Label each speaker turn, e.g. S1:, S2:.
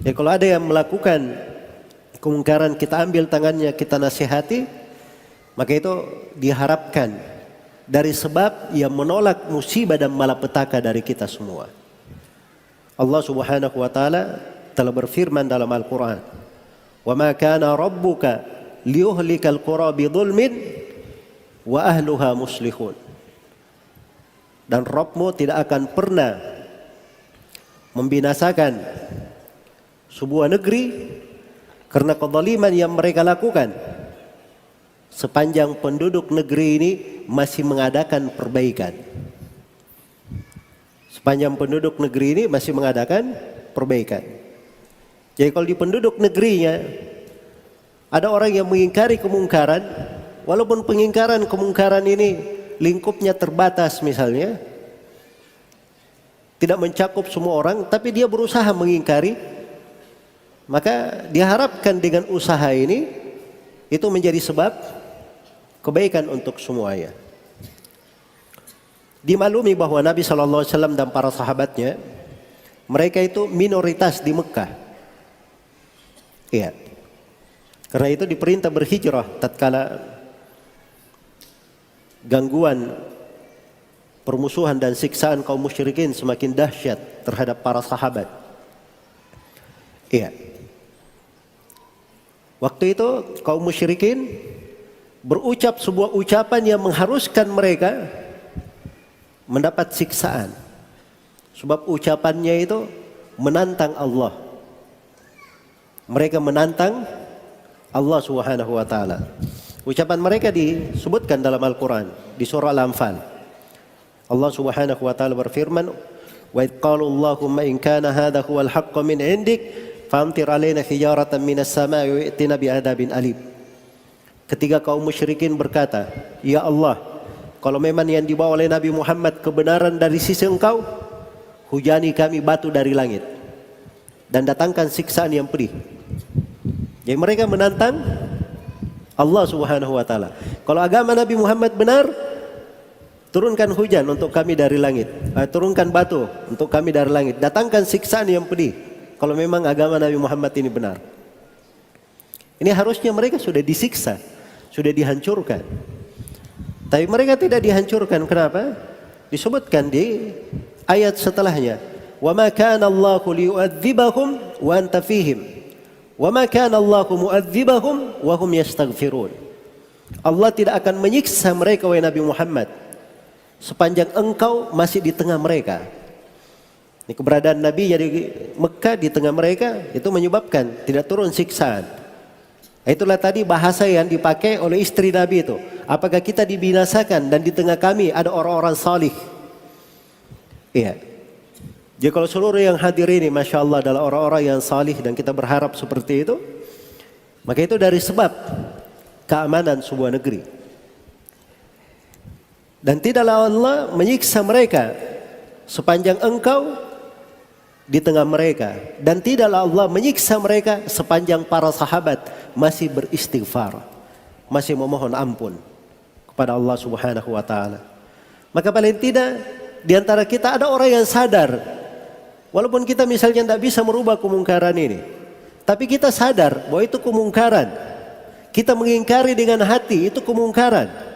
S1: Jadi kalau ada yang melakukan kemungkaran, kita ambil tangannya, kita nasihati, maka itu diharapkan dari sebab yang menolak musibah dan malapetaka dari kita semua. Allah Subhanahu wa taala telah berfirman dalam Al-Qur'an, "Wa ma kana rabbuka liyuhlikal qura bidzulmin wa ahluha muslihun." Dan Rabbmu tidak akan pernah membinasakan sebuah negeri karena kezaliman yang mereka lakukan sepanjang penduduk negeri ini masih mengadakan perbaikan. Sepanjang penduduk negeri ini masih mengadakan perbaikan. Jadi kalau di penduduk negerinya ada orang yang mengingkari kemungkaran, walaupun pengingkaran kemungkaran ini lingkupnya terbatas misalnya, tidak mencakup semua orang, tapi dia berusaha mengingkari, maka diharapkan dengan usaha ini itu menjadi sebab kebaikan untuk semuanya. Dimaklumi bahwa Nabi SAW dan para sahabatnya, mereka itu minoritas di Mekah. Iya. Karena itu diperintah berhijrah tatkala gangguan, permusuhan dan siksaan kaum musyrikin semakin dahsyat terhadap para sahabat. Iya. Waktu itu kaum musyrikin berucap sebuah ucapan yang mengharuskan mereka mendapat siksaan. Sebab ucapannya itu menantang Allah. Mereka menantang Allah Subhanahu wa taala. Ucapan mereka disebutkan dalam Al-Qur'an di surah Al-Anfal. Allah Subhanahu wa taala berfirman, "Wa idh qalu Allahumma in kana hadha huwal haqqu min 'indik famtir alaina hijaratan minas samaa'i wa i'tina bi'adzabin alim." Ketika kaum musyrikin berkata, "Ya Allah, kalau memang yang dibawa oleh Nabi Muhammad kebenaran dari sisi Engkau, hujani kami batu dari langit dan datangkan siksaan yang pedih." Jadi mereka menantang Allah Subhanahu wa taala. Kalau agama Nabi Muhammad benar, turunkan hujan untuk kami dari langit, turunkan batu untuk kami dari langit, datangkan siksaan yang pedih kalau memang agama Nabi Muhammad ini benar. Ini harusnya mereka sudah disiksa, sudah dihancurkan. Tapi mereka tidak dihancurkan. Kenapa? Disebutkan di ayat setelahnya, "Wa ma kana Allahu liyu'adzibahum wa anta fihim. Wa ma kana Allahu mu'adzibahum wa hum yastaghfirun." Allah tidak akan menyiksa mereka wahai Nabi Muhammad sepanjang engkau masih di tengah mereka. Ini keberadaan Nabi di Mekah di tengah mereka itu menyebabkan tidak turun siksaan. Itulah tadi bahasa yang dipakai oleh istri Nabi itu. Apakah kita dibinasakan dan di tengah kami ada orang-orang salih? Iya. Jadi kalau seluruh yang hadir ini Masya Allah adalah orang-orang yang salih dan kita berharap seperti itu, maka itu dari sebab keamanan sebuah negeri. Dan tidaklah Allah menyiksa mereka sepanjang engkau di tengah mereka. Dan tidaklah Allah menyiksa mereka sepanjang para sahabat masih beristighfar, masih memohon ampun kepada Allah Subhanahu wa taala. Maka paling tidak di antara kita ada orang yang sadar, walaupun kita misalnya tidak bisa merubah kemungkaran ini, tapi kita sadar bahwa itu kemungkaran. Kita mengingkari dengan hati, itu kemungkaran.